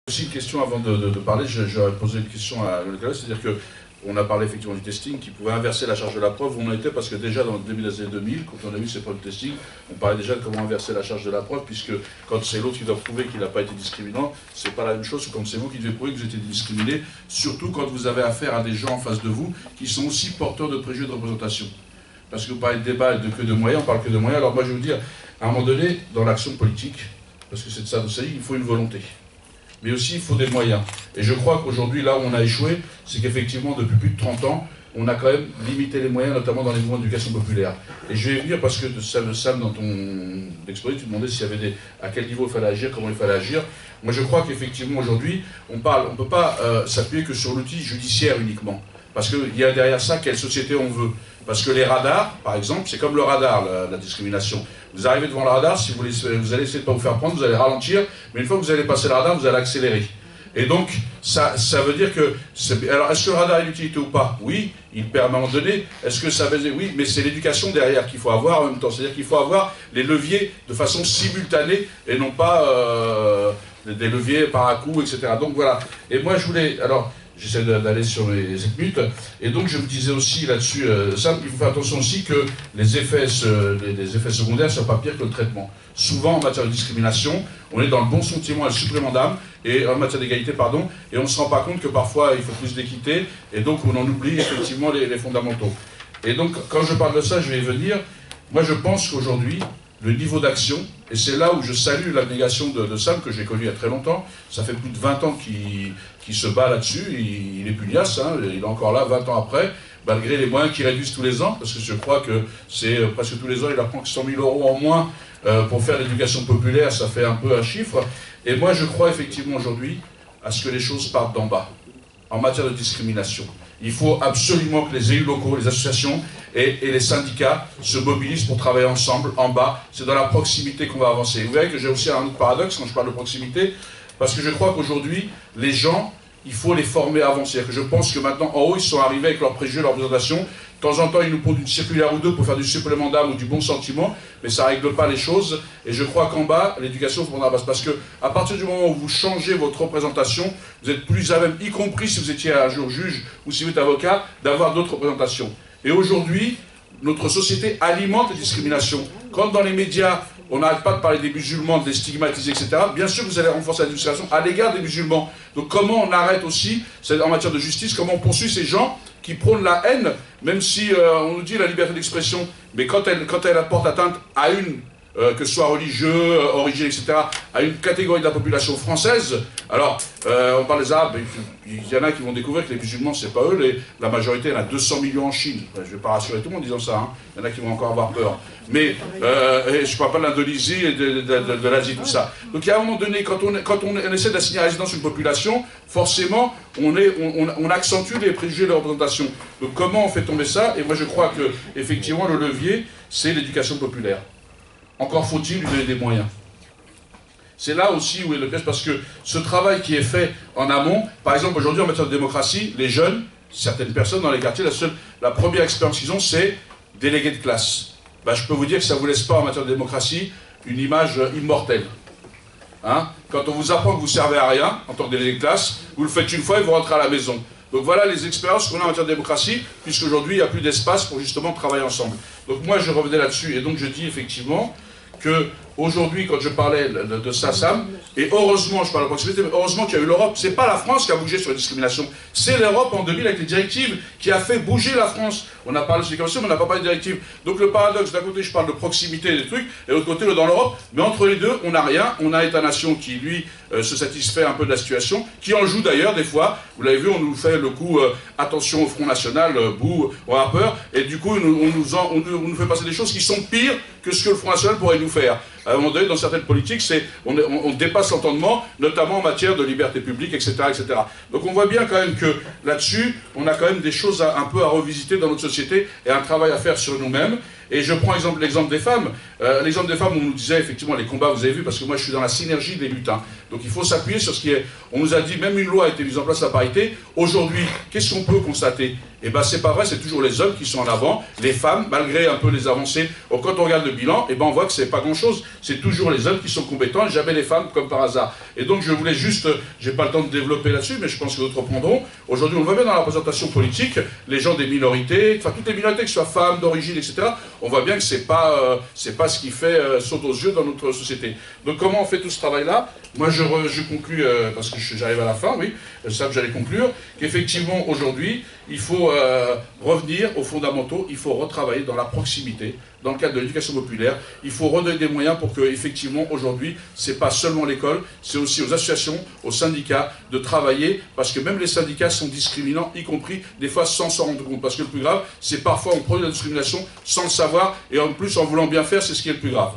Aussi une question avant de parler, j'aurais posé une question à Loïc, c'est-à-dire qu'on a parlé effectivement du testing qui pouvait inverser la charge de la preuve. On en était parce que déjà dans le début des années 2000, quand on a vu ces preuves de testing, on parlait déjà de comment inverser la charge de la preuve, puisque quand c'est l'autre qui doit prouver qu'il n'a pas été discriminant, c'est pas la même chose que quand c'est vous qui devez prouver que vous étiez discriminé, surtout quand vous avez affaire à des gens en face de vous qui sont aussi porteurs de préjugés de représentation. Parce que vous parlez de débat et que de moyens, on parle que de moyens. Alors moi je vais vous dire, à un moment donné, dans l'action politique, parce que c'est de ça qu'il s'agit, il faut une volonté. Mais aussi il faut des moyens. Et je crois qu'aujourd'hui, là où on a échoué, c'est qu'effectivement, depuis plus de 30 ans, on a quand même limité les moyens, notamment dans les mouvements d'éducation populaire. Et je vais venir parce que, Sam, dans ton exposé, tu demandais s'il y avait à quel niveau il fallait agir, comment il fallait agir. Moi, je crois qu'effectivement, aujourd'hui, on ne peut pas s'appuyer que sur l'outil judiciaire uniquement. Parce qu'il y a derrière ça, quelle société on veut. Parce que les radars, par exemple, c'est comme le radar, la discrimination. Vous arrivez devant le radar, si vous allez essayer de ne pas vous faire prendre, vous allez ralentir, mais une fois que vous allez passer le radar, vous allez accélérer. Et donc, ça veut dire que... Alors, est-ce que le radar a une utilité ou pas? Oui, il permet à un moment donné. Est-ce que ça veut dire... Oui, mais c'est l'éducation derrière qu'il faut avoir en même temps. C'est-à-dire qu'il faut avoir les leviers de façon simultanée et non pas des leviers par à coup, etc. Donc voilà. Et moi, je voulais... Alors, j'essaie d'aller sur mes minutes. Et donc, je me disais aussi là-dessus, Sam, il faut faire attention aussi que les effets secondaires ne soient pas pires que le traitement. Souvent, en matière de discrimination, on est dans le bon sentiment et le supplément d'âme, et en matière d'égalité, pardon, et on ne se rend pas compte que parfois, il faut plus d'équité, et donc on en oublie effectivement les fondamentaux. Et donc, quand je parle de ça, je vais y venir. Moi, je pense qu'aujourd'hui, le niveau d'action, et c'est là où je salue l'abnégation de Sam, que j'ai connu il y a très longtemps. Ça fait plus de 20 ans qu'il se bat là-dessus, il est pugnace, hein, il est encore là 20 ans après, malgré les moyens qui réduisent tous les ans, parce que je crois que c'est presque tous les ans, il apprend que 100 000 € en moins pour faire l'éducation populaire, ça fait un peu un chiffre. Et moi je crois effectivement aujourd'hui à ce que les choses partent d'en bas, en matière de discrimination. Il faut absolument que les élus locaux, les associations et les syndicats se mobilisent pour travailler ensemble, en bas. C'est dans la proximité qu'on va avancer. Vous verrez que j'ai aussi un autre paradoxe quand je parle de proximité, parce que je crois qu'aujourd'hui, les gens, il faut les former avant. C'est-à-dire que je pense que maintenant, en haut, ils sont arrivés avec leurs préjugés, leurs représentations. De temps en temps, ils nous posent une circulaire ou deux pour faire du supplément d'âme ou du bon sentiment, mais ça ne règle pas les choses. Et je crois qu'en bas, l'éducation vous prendra la base. Parce qu'à partir du moment où vous changez votre représentation, vous êtes plus à même, y compris si vous étiez un jour juge ou si vous êtes avocat, d'avoir d'autres représentations. Et aujourd'hui, notre société alimente les discriminations. Quand dans les médias, on n'arrête pas de parler des musulmans, de les stigmatiser, etc. Bien sûr que vous allez renforcer la discrimination à l'égard des musulmans. Donc comment on arrête aussi, en matière de justice, comment on poursuit ces gens qui prônent la haine, même si on nous dit la liberté d'expression, mais quand elle apporte atteinte à une, que ce soit religieux, origine, etc., à une catégorie de la population française. Alors, on parle des Arabes, il y en a qui vont découvrir que les musulmans, c'est pas eux, la majorité, il y en a 200 millions en Chine. Je ne vais pas rassurer tout le monde en disant ça, hein. Il y en a qui vont encore avoir peur. Mais, je ne parle pas de l'Indonésie et de l'Asie, tout ça. Donc, il y a un moment donné, quand on essaie d'assigner résidence à une population, forcément, on accentue les préjugés de la représentation. Donc, comment on fait tomber ça? Et moi, je crois que, effectivement, le levier, c'est l'éducation populaire. Encore faut-il lui donner des moyens. C'est là aussi où est le piège, parce que ce travail qui est fait en amont, par exemple aujourd'hui en matière de démocratie, les jeunes, certaines personnes dans les quartiers, la première expérience qu'ils ont, c'est délégué de classe. Ben, je peux vous dire que ça ne vous laisse pas en matière de démocratie une image immortelle. Hein? Quand on vous apprend que vous ne servez à rien en tant que délégué de classe, vous le faites une fois et vous rentrez à la maison. Donc voilà les expériences qu'on a en matière de démocratie, puisqu'aujourd'hui il n'y a plus d'espace pour justement travailler ensemble. Donc moi je revenais là-dessus, et donc je dis effectivement qu'aujourd'hui, quand je parlais de ça, Sam, et heureusement, je parle de proximité, mais heureusement qu'il y a eu l'Europe. C'est pas la France qui a bougé sur la discrimination, c'est l'Europe en 2000 avec les directives qui a fait bouger la France. On a parlé de discrimination, mais on n'a pas parlé de directives. Donc le paradoxe, d'un côté je parle de proximité et des trucs, et de l'autre côté dans l'Europe, mais entre les deux, on n'a rien. On a État-nation qui, lui, se satisfait un peu de la situation, qui en joue d'ailleurs des fois. Vous l'avez vu, on nous fait le coup attention au Front National, bouh, on a peur, et du coup on nous fait passer des choses qui sont pires que ce que le Front National pourrait nous faire. À un moment donné, dans certaines politiques, on dépasse l'entendement, notamment en matière de liberté publique, etc., etc. Donc on voit bien quand même que là-dessus, on a quand même des choses un peu à revisiter dans notre société et un travail à faire sur nous-mêmes. Et je prends l'exemple des femmes. L'exemple des femmes, on nous disait effectivement les combats, vous avez vu, parce que moi je suis dans la synergie des luttes. Hein. Donc il faut s'appuyer sur ce qui est... On nous a dit, même une loi a été mise en place à la parité. Aujourd'hui, qu'est-ce qu'on peut constater? Eh ben c'est pas vrai, c'est toujours les hommes qui sont en avant, les femmes, malgré un peu les avancées. Quand on regarde le bilan, eh ben on voit que c'est pas grand-chose. C'est toujours les hommes qui sont compétents et jamais les femmes, comme par hasard. Et donc je voulais juste, j'ai pas le temps de développer là-dessus, mais je pense que d'autres reprendront. Aujourd'hui, on le voit bien dans la représentation politique, les gens des minorités, enfin toutes les minorités, que ce soit femmes, d'origine, etc., on voit bien que c'est pas ce qui fait saute aux yeux dans notre société. Donc comment on fait tout ce travail-là? Moi je conclus, parce que j'arrive à la fin, oui, ça que j'allais conclure, qu'effectivement aujourd'hui, il faut revenir aux fondamentaux, il faut retravailler dans la proximité, dans le cadre de l'éducation populaire, il faut redonner des moyens pour que, effectivement, aujourd'hui, c'est pas seulement l'école, c'est aussi aux associations, aux syndicats, de travailler, parce que même les syndicats sont discriminants, y compris des fois sans s'en rendre compte. Parce que le plus grave, c'est parfois on produit la discrimination sans le savoir, et en plus en voulant bien faire, c'est ce qui est le plus grave.